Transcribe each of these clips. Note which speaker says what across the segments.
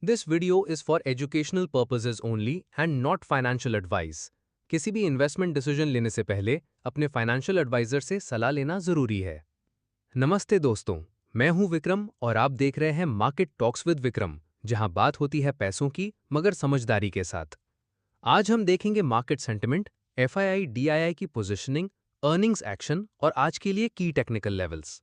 Speaker 1: This video is for educational purposes only and not financial advice. किसी भी investment decision लेने से पहले अपने फाइनेंशियल एडवाइजर से सलाह लेना जरूरी है। नमस्ते दोस्तों, मैं हूं विक्रम और आप देख रहे हैं मार्केट टॉक्स विद विक्रम, जहां बात होती है पैसों की मगर समझदारी के साथ। आज हम देखेंगे मार्केट सेंटिमेंट, एफआईआई डीआईआई की पोजीशनिंग, अर्निंग्स एक्शन और आज के लिए की टेक्निकल लेवल्स।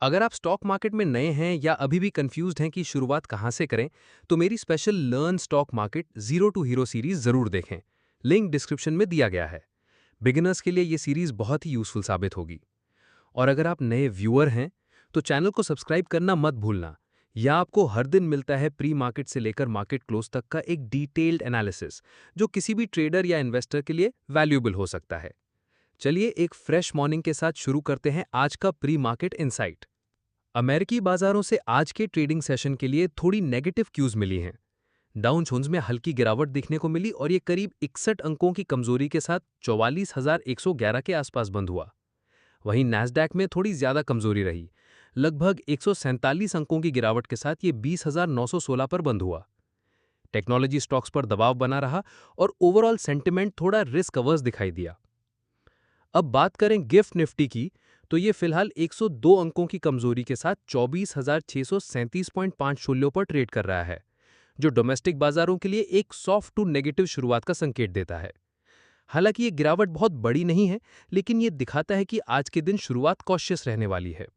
Speaker 1: अगर आप स्टॉक मार्केट में नए हैं या अभी भी कंफ्यूज्ड हैं कि शुरुआत कहां से करें, तो मेरी special learn stock market zero to hero series जरूर देखें। लिंक डिस्क्रिप्शन में दिया गया है। बिगिनर्स के लिए ये सीरीज बहुत ही यूजफुल साबित होगी। और अगर आप नए व्यूअर हैं, तो चैनल को सब्सक्राइब करना मत भूलना। यह आपको हर दिन मिलता है प्री मार्केट से लेकर मार्केट क्लोज तक का एक डिटेल्ड एनालिसिस, जो किसी भी ट्रेडर या इन्वेस्टर के लिए वैल्यूएबल हो सकता है। चलिए एक फ्रेश मॉर्निंग के साथ शुरू करते हैं आज का प्री मार्केट इनसाइट। अमेरिकी बाजारों से आज के ट्रेडिंग सेशन के लिए थोड़ी नेगेटिव क्यूज मिली हैं। डाउ जोन्स में हल्की गिरावट दिखने को मिली और ये करीब 61 अंकों की कमजोरी के साथ 44,111 के आसपास बंद हुआ। वहीं नैस्डैक में थोड़ी ज्यादा कमजोरी रही, लगभग 147 अंकों की गिरावट के साथ ये 20,916 पर बंद हुआ। टेक्नोलॉजी स्टॉक्स पर दबाव बना रहा और ओवरऑल सेंटिमेंट थोड़ा रिस्क अवर्स दिखाई दिया। अब बात करें गिफ्ट निफ्टी की, तो ये फिलहाल 102 अंकों की कमजोरी के साथ 24,637.5 शून्यों पर ट्रेड कर रहा है, जो डोमेस्टिक बाजारों के लिए एक सॉफ्ट टू नेगेटिव शुरुआत का संकेत देता है। हालांकि ये गिरावट बहुत बड़ी नहीं है, लेकिन ये दिखाता है कि आज के दिन शुरुआत कॉशियस रहने वाली है।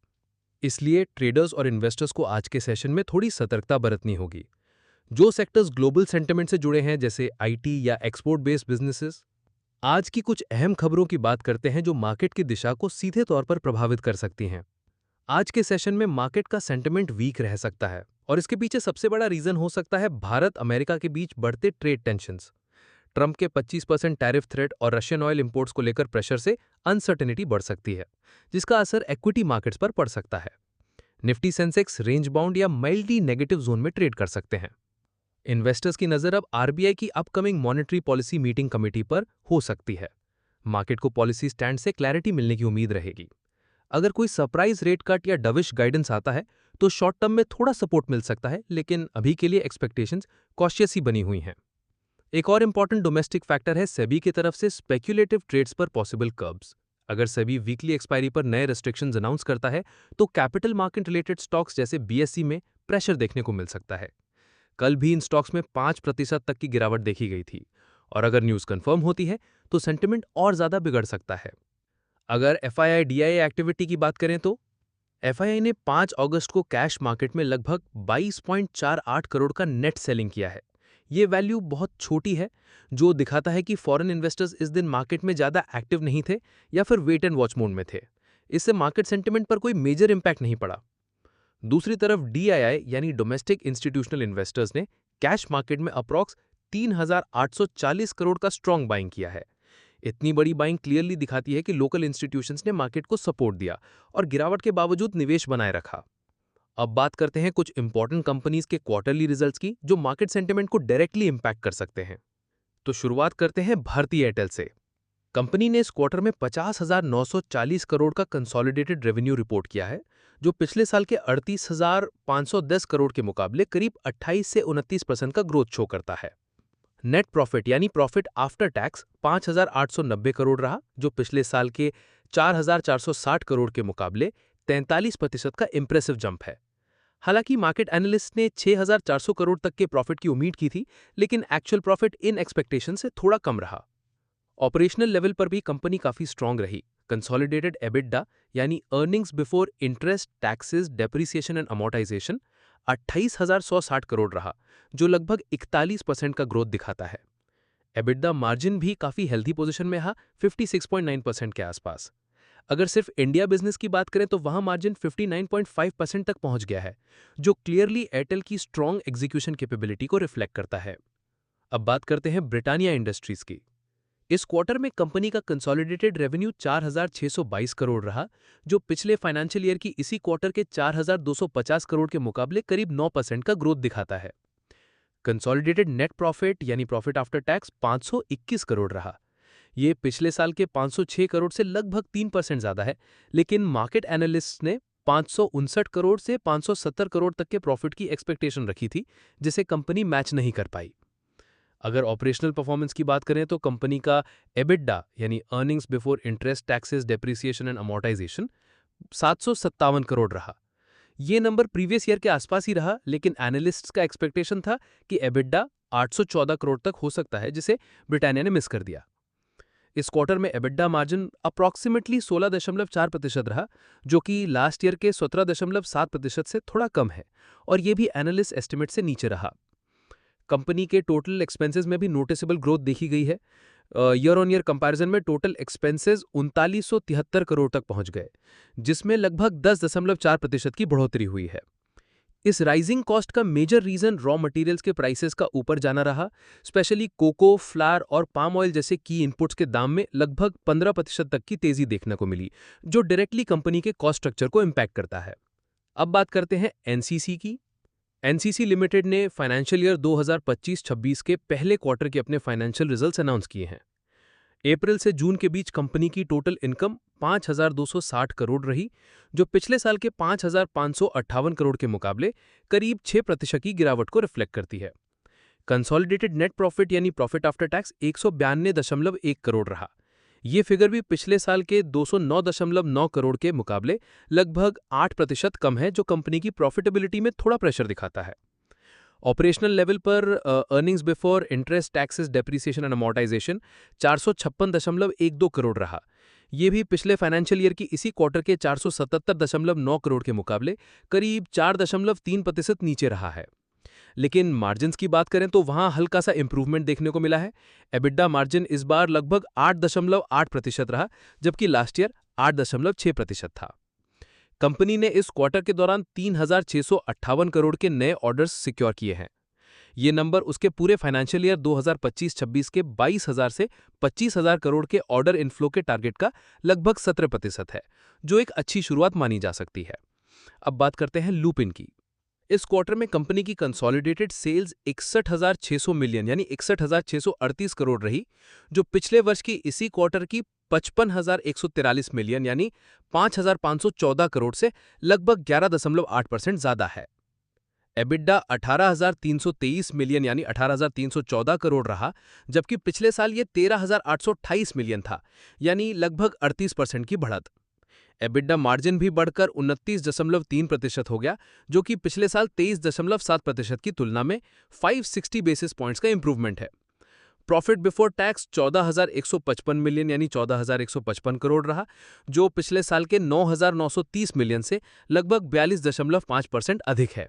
Speaker 1: इसलिए ट्रेडर्स और इन्वेस्टर्स को आज के सेशन में थोड़ी सतर्कता बरतनी होगी। जो सेक्टर्स ग्लोबल सेंटिमेंट से जुड़े हैं, जैसे आईटी या एक्सपोर्ट बेस्ड बिजनेसेस। आज की कुछ अहम खबरों की बात करते हैं जो मार्केट की दिशा को सीधे तौर पर प्रभावित कर सकती हैं। आज के सेशन में मार्केट का सेंटिमेंट वीक रह सकता है और इसके पीछे सबसे बड़ा रीजन हो सकता है भारत अमेरिका के बीच बढ़ते ट्रेड टेंशन्स। ट्रंप के 25% टैरिफ थ्रेट और रशियन ऑयल इंपोर्ट्स को लेकर प्रेशर से अनसर्टेनिटी बढ़ सकती है, जिसका असर इक्विटी मार्केट्स पर पड़ सकता है। निफ्टी सेंसेक्स रेंज बाउंड या माइल्डली नेगेटिव जोन में ट्रेड कर सकते हैं। इन्वेस्टर्स की नजर अब आरबीआई की upcoming monetary policy meeting committee पर हो सकती है। मार्केट को पॉलिसी स्टैंड से क्लैरिटी मिलने की उम्मीद रहेगी। अगर कोई सरप्राइज रेट कट या डविश गाइडेंस आता है, तो शॉर्ट टर्म में थोड़ा सपोर्ट मिल सकता है, लेकिन अभी के लिए एक्सपेक्टेशंस कॉशियस ही बनी हुई हैं। एक और इंपॉर्टेंट डोमेस्टिक फैक्टर है सेबी की तरफ से स्पेक्युलेटिव ट्रेड्स पर पॉसिबल कर्ब्स। अगर सेबी वीकली एक्सपायरी पर नए रेस्ट्रिक्शंस अनाउंस करता है, तो कैपिटल मार्केट रिलेटेड स्टॉक्स जैसे बीएसई में प्रेशर देखने को मिल सकता है। कल भी इन स्टॉक्स में 5% तक की गिरावट देखी गई थी, और अगर न्यूज कंफर्म होती है तो सेंटिमेंट और ज्यादा बिगड़ सकता है। अगर एफआईआई डीआईआई एक्टिविटी की बात करें, तो एफआईआई ने 5 अगस्त को कैश मार्केट में लगभग 22.48 करोड़ का नेट सेलिंग किया है। ये वैल्यू बहुत छोटी है, जो दिखाता है कि फॉरेन इन्वेस्टर्स इस दिन मार्केट में ज्यादा एक्टिव नहीं थे या फिर वेट एंड वॉच मोड में थे। इससे मार्केट सेंटिमेंट पर कोई मेजर इंपैक्ट नहीं पड़ा। दूसरी तरफ डीआईआई यानी डोमेस्टिक इंस्टीट्यूशनल इन्वेस्टर्स ने कैश मार्केट में अप्रॉक्स 3,840 करोड़ का स्ट्रॉन्ग बाइंग किया है। इतनी बड़ी बाइंग क्लियरली दिखाती है कि लोकल इंस्टीट्यूशंस ने मार्केट को सपोर्ट दिया और गिरावट के बावजूद निवेश बनाए रखा। अब बात करते हैं कुछ इंपॉर्टेंट कंपनीज के क्वार्टरली रिजल्ट्स की, जो मार्केट सेंटिमेंट को डायरेक्टली इंपैक्ट कर सकते हैं। तो शुरुआत करते हैं भारती एयरटेल से। कंपनी ने इस क्वार्टर में 50,940 करोड़ का कंसोलिडेटेड रेवेन्यू रिपोर्ट किया है, जो पिछले साल के 38,510 करोड़ के मुकाबले करीब 28 से 29% का ग्रोथ शो करता है। नेट प्रॉफिट यानी प्रॉफिट आफ्टर टैक्स 5,890 करोड़ रहा, जो पिछले साल के 4,460 करोड़ के मुकाबले 43% का इंप्रेसिव जंप है। हालांकि मार्केट एनालिस्ट ने 6,400 करोड़ तक के प्रॉफिट की उम्मीद की थी, लेकिन एक्चुअल प्रॉफिट इन एक्सपेक्टेशन से थोड़ा कम रहा। ऑपरेशनल लेवल पर भी कंपनी काफी स्ट्रांग रही। कंसोलिडेटेड एबिटडा यानी earnings before interest, taxes, depreciation and amortisation 28,160 crore रहा, जो लगभग 41% का ग्रोथ दिखाता है। एबिटडा मार्जिन भी काफी हेल्थी पोजीशन में रहा, 56.9% के आसपास। अगर सिर्फ इंडिया बिजनेस की बात करें, तो वहां मार्जिन 59.5% तक पहुंच गया है, जो क्लियरली एयरटेल की स्ट्रांग एग्जीक्यूशन कैपेबिलिटी को रिफ्लेक्ट करता है। अब बात करते हैं ब्रिटानिया इंडस्ट्रीज की। इस क्वार्टर में कंपनी का कंसोलिडेटेड रेवेन्यू 4,622 करोड़ रहा, जो पिछले फाइनेंशियल ईयर की इसी क्वार्टर के 4,250 करोड़ के मुकाबले करीब 9% का ग्रोथ दिखाता है। कंसोलिडेटेड नेट प्रॉफिट यानी प्रॉफिट आफ्टर टैक्स 521 करोड़ रहा। ये पिछले साल के 506 करोड़ से लगभग 3% ज्यादा है, लेकिन मार्केट एनालिस्ट ने 559 करोड़ से 570 करोड़ तक के प्रॉफिट की एक्सपेक्टेशन रखी थी, जिसे कंपनी मैच नहीं कर पाई। अगर ऑपरेशनल परफॉर्मेंस की बात करें तो कंपनी का एबिटडा यानी earnings before interest, taxes, depreciation and amortisation 757 crore रहा। ये नंबर प्रीवियस ईयर के आसपास ही रहा, लेकिन एनालिस्ट्स का एक्सपेक्टेशन था कि एबिटडा 814 करोड़ तक हो सकता है, जिसे ब्रिटानिया ने मिस कर दिया। इस क्वार्टर में एबिटडा मार्जिन अप्रॉक्सीमेटली 16.4% रहा, जो कि लास्ट ईयर के 17.7% से थोड़ा कम है, और ये भी एनालिस्ट एस्टिमेट से नीचे रहा। कंपनी के टोटल एक्सपेंसेस में भी नोटिसेबल ग्रोथ देखी गई है। ईयर ऑन ईयर कंपैरिजन में टोटल एक्सपेंसेस 3973 करोड़ तक पहुंच गए, जिसमें लगभग 10.4% की बढ़ोतरी हुई है। इस राइजिंग कॉस्ट का मेजर रीजन रॉ मटेरियल्स के प्राइसेस का ऊपर जाना रहा। स्पेशली कोको, फ्लावर और पाम ऑयल जैसे की इनपुट्स के दाम में लगभग 15% तक की तेजी देखने को मिली, जो डायरेक्टली कंपनी के कॉस्ट स्ट्रक्चर को इम्पैक्ट करता है। अब बात करते हैं एनसीसी की। एनसीसी लिमिटेड ने फाइनेंशियल ईयर 2025-26 के पहले क्वार्टर के अपने फाइनेंशियल रिजल्ट्स अनाउंस किए हैं। अप्रैल से जून के बीच कंपनी की टोटल इनकम 5,260 करोड़ रही, जो पिछले साल के 5,558 करोड़ के मुकाबले करीब 6% की गिरावट को रिफ्लेक्ट करती है। कंसोलिडेटेड नेट प्रॉफिट यानी प्रॉफिट आफ्टर टैक्स 192.1 करोड़ रहा। ये फिगर भी पिछले साल के 209.9 करोड़ के मुकाबले लगभग 8% कम है, जो कंपनी की प्रॉफिटेबिलिटी में थोड़ा प्रेशर दिखाता है। ऑपरेशनल लेवल पर earnings before interest, taxes, depreciation and amortisation 456.12 crore रहा। ये भी पिछले फाइनेंशियल ईयर की इसी क्वार्टर के 477.9 करोड़ के मुकाबले करीब 4.3% नीचे रहा है। लेकिन मार्जिन्स की बात करें तो वहां हल्का सा इंप्रूवमेंट देखने को मिला है। एबिटडा मार्जिन इस बार लगभग 8.8% रहा, जबकि लास्ट ईयर 8.6% था। कंपनी ने इस क्वार्टर के दौरान 3,658 करोड़ के नए ऑर्डर्स सिक्योर किए हैं। ये नंबर उसके पूरे फाइनेंशियल ईयर 2025-26 के 22,000 से 25,000 करोड़ के ऑर्डर इनफ्लो के टारगेट का लगभग 17% है, जो एक अच्छी शुरुआत मानी जा सकती है। अब बात करते हैं लुपिन की। इस क्वार्टर में कंपनी की कंसोलिडेटेड सेल्स 61,600 मिलियन यानी 61,638 करोड़ रही, जो पिछले वर्ष की इसी क्वार्टर की 55,143 मिलियन यानी 5,514 करोड़ से लगभग 11.8% ज्यादा है। एबिटडा 18,323 मिलियन यानी 18,314 करोड़ रहा, जबकि पिछले साल ये 13,828 मिलियन था, यानी लगभग 38% की बढ़त। एबिटडा मार्जिन भी बढ़कर 29.3% हो गया, जो कि पिछले साल 23.7% की तुलना में 560 बेसिस पॉइंट्स का इंप्रूवमेंट है। प्रॉफिट बिफोर टैक्स 14,155 मिलियन यानी 14,155 करोड़ रहा, जो पिछले साल के 9,930 मिलियन से लगभग 42.5% अधिक है।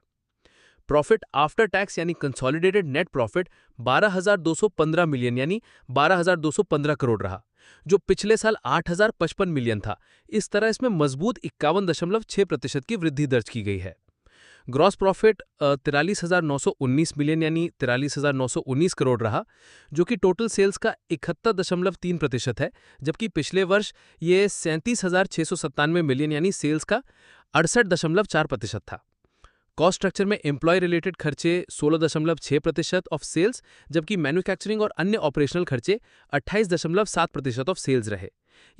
Speaker 1: प्रॉफिट आफ्टर टैक्स यानी कंसोलिडेटेड नेट प्रॉफिट 12,215 मिलियन यानी 12,215 करोड़ रहा, जो पिछले साल 8,055 मिलियन था। इस तरह इसमें मजबूत 51.6% की वृद्धि दर्ज की गई है। ग्रॉस प्रॉफिट 43,919 मिलियन यानी 43,919 करोड़ रहा, जो कि टोटल सेल्स का 71.3% है, जबकि पिछले वर्ष ये 37,697 मिलियन यानी सेल्स का 68.4% था। कॉस्ट स्ट्रक्चर में एम्प्लॉय रिलेटेड खर्चे 16.6% ऑफ सेल्स, जबकि मैन्युफैक्चरिंग और अन्य ऑपरेशनल खर्चे 28.7% ऑफ सेल्स रहे।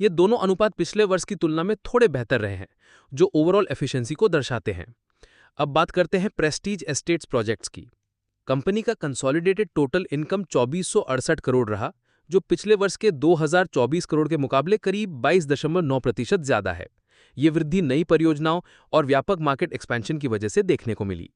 Speaker 1: ये दोनों अनुपात पिछले वर्ष की तुलना में थोड़े बेहतर रहे हैं, जो ओवरऑल एफिशिएंसी को दर्शाते हैं। अब बात करते हैं प्रेस्टीज एस्टेट्स प्रोजेक्ट्स की। कंपनी का कंसोलिडेटेड टोटल इनकम 2,468 करोड़ रहा, जो पिछले वर्ष के 2,024 करोड़ के मुकाबले करीब 22.9% ज्यादा है। ये वृद्धि नई परियोजनाओं और व्यापक मार्केट एक्सपेंशन की वजह से देखने को मिली।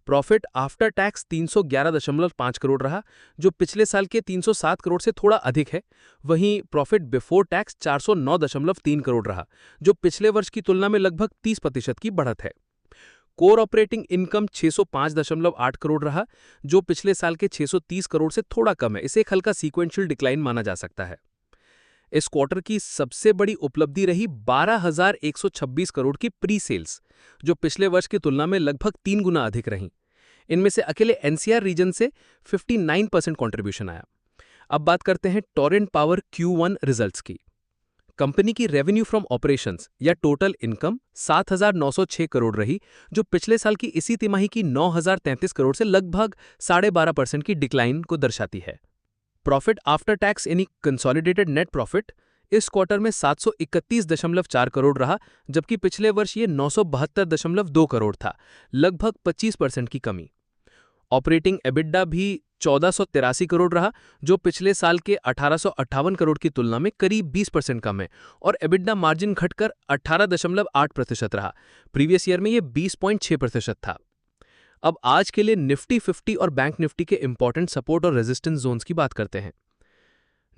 Speaker 1: प्रॉफिट आफ्टर टैक्स 311.5 करोड़ रहा, जो पिछले साल के 307 करोड़ से थोड़ा अधिक है। वहीं प्रॉफिट बिफोर टैक्स 409.3 करोड़ रहा, जो पिछले वर्ष की तुलना में लगभग 30% की बढ़त है। कोर ऑपरेटिंग इनकम 605.8 करोड़ रहा, जो पिछले साल के 630 करोड़ से थोड़ा कम है। इसे एक हल्का सीक्वेंशियल डिक्लाइन माना जा सकता है। इस क्वार्टर की सबसे बड़ी उपलब्धि रही 12,126 करोड़ की प्री सेल्स, जो पिछले वर्ष की तुलना में लगभग 3 गुना अधिक रहीं। इनमें से अकेले एनसीआर रीजन से 59% कंट्रीब्यूशन आया। अब बात करते हैं टोरेंट पावर Q1 रिजल्ट्स की। कंपनी की रेवेन्यू फ्रॉम ऑपरेशंस या टोटल इनकम 7,906 करोड़ रही, जो पिछले साल की इसी तिमाही की 9,033 करोड़ से लगभग 12.5% की डिक्लाइन को दर्शाती है। प्रॉफिट आफ्टर टैक्स यानी कंसोलिडेटेड नेट प्रॉफिट इस क्वार्टर में 731.4 करोड़ रहा, जबकि पिछले वर्ष ये 972.2 करोड़ था, लगभग 25% की कमी। ऑपरेटिंग एबिटडा भी 1483 करोड़ रहा, जो पिछले साल के 1858 करोड़ की तुलना में करीब 20% कम है, और एबिटडा मार्जिन घटकर 18.8% रहा। प्रीवियस ईयर में ये 20.6% था। अब आज के लिए निफ्टी 50 और बैंक निफ्टी के इंपॉर्टेंट सपोर्ट और रेजिस्टेंस जोन्स की बात करते हैं।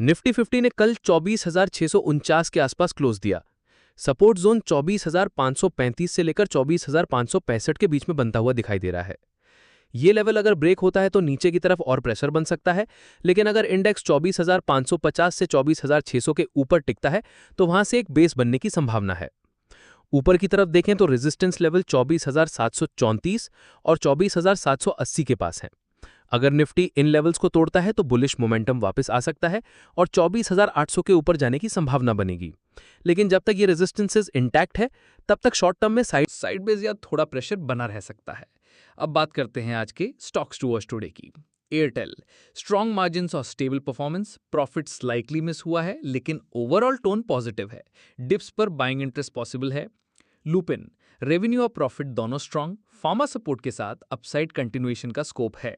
Speaker 1: निफ्टी 50 ने कल 24,649 के आसपास क्लोज दिया। सपोर्ट जोन 24,535 से लेकर 24,565 के बीच में बनता हुआ दिखाई दे रहा है। ये लेवल अगर ब्रेक होता है तो नीचे की तरफ और प्रेशर बन सकता है, लेकिन अगर इंडेक्स 24,550 से 24,600 के ऊपर टिकता है तो वहां से एक बेस बनने की संभावना है। ऊपर की तरफ देखें तो रेजिस्टेंस लेवल 24,734 और 24,780 के पास है। अगर निफ्टी इन लेवल्स को तोड़ता है तो बुलिश मोमेंटम वापस आ सकता है और 24,800 के ऊपर जाने की संभावना बनेगी। लेकिन जब तक ये रेजिस्टेंसेस इंटैक्ट है, तब तक शॉर्ट टर्म में साइडवेज या थोड़ा प्रेशर बना रह सकता है। अब बात करते हैं आज के स्टॉक्स टू वॉच टुडे की। एयरटेल, स्ट्रॉन्ग मार्जिन्स और stable performance, profit slightly miss हुआ है लेकिन ओवरऑल टोन पॉजिटिव है, डिप्स पर बाइंग इंटरेस्ट पॉसिबल है। लुपिन, रेवेन्यू और प्रॉफिट दोनों स्ट्रॉन्ग, फार्मा सपोर्ट के साथ अपसाइड कंटिन्यूएशन का स्कोप है।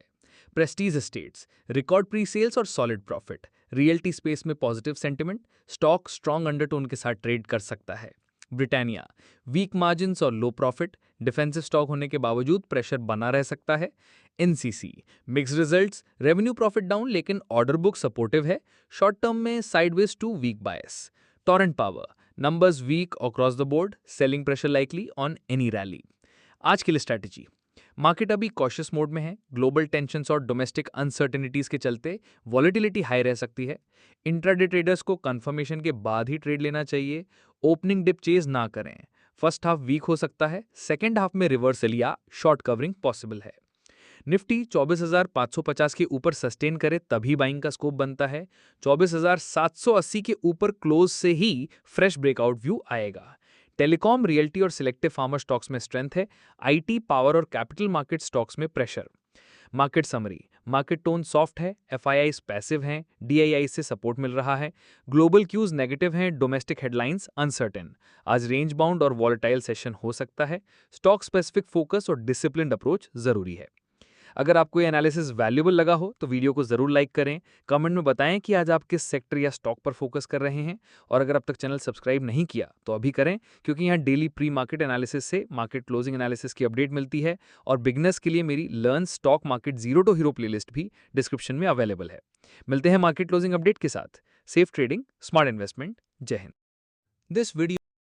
Speaker 1: Prestige Estates, record pre sales और सॉलिड प्रॉफिट, रियल्टी स्पेस में positive sentiment, stock strong undertone के साथ ट्रेड कर सकता है। ब्रिटानिया, वीक मार्जिन्स और लो प्रॉफिट, डिफेंसिव स्टॉक होने के बावजूद प्रेशर बना रह सकता है। NCC, mixed results, revenue profit down लेकिन ऑर्डर बुक सपोर्टिव है, शॉर्ट टर्म में sideways to weak bias. Torrent Power, numbers weak across the board, selling pressure likely on any rally. आज के लिए स्ट्रैटेजी, मार्केट अभी कॉशियस मोड में है, ग्लोबल टेंशन्स और डोमेस्टिक अनसर्टेनिटीज के चलते वॉलेटिलिटी हाई रह सकती है। इंट्राडे ट्रेडर्स को कंफर्मेशन के बाद ही ट्रेड लेना चाहिए, ओपनिंग डिप चेज ना करें। फर्स्ट हाफ वीक हो सकता है, सेकेंड हाफ में रिवर्सल या शॉर्ट कवरिंग पॉसिबल है। निफ्टी 24,550 के ऊपर सस्टेन करे तभी बाइंग का स्कोप बनता है। 24,780 के ऊपर क्लोज से ही फ्रेश ब्रेकआउट व्यू आएगा। टेलीकॉम, रियल्टी और सिलेक्टिव फार्मा स्टॉक्स में स्ट्रेंथ है, आईटी, पावर और कैपिटल मार्केट स्टॉक्स में pressure. Market summary, market tone soft है, एफआईआईज पैसिव हैं, डीआईआई से सपोर्ट मिल रहा है, ग्लोबल क्यूज नेगेटिव हैं, डोमेस्टिक हेडलाइंस अनसर्टेन। आज रेंज बाउंड और वॉलेटाइल सेशन हो सकता है, स्टॉक स्पेसिफिक फोकस और डिसिप्लिन्ड अप्रोच जरूरी है। अगर आपको ये एनालिसिस वैल्यूएबल लगा हो तो वीडियो को जरूर लाइक करें, कमेंट में बताएं कि आज आप किस सेक्टर या स्टॉक पर फोकस कर रहे हैं, और अगर अब तक चैनल सब्सक्राइब नहीं किया तो अभी करें, क्योंकि यहाँ डेली प्री मार्केट एनालिसिस से मार्केट क्लोजिंग एनालिसिस की अपडेट मिलती है, और बिगनर्स के लिए मेरी learn stock market zero to hero playlist भी डिस्क्रिप्शन में अवेलेबल है। मिलते हैं मार्केट क्लोजिंग अपडेट के साथ। Safe trading, smart investment. जय हिंद। This video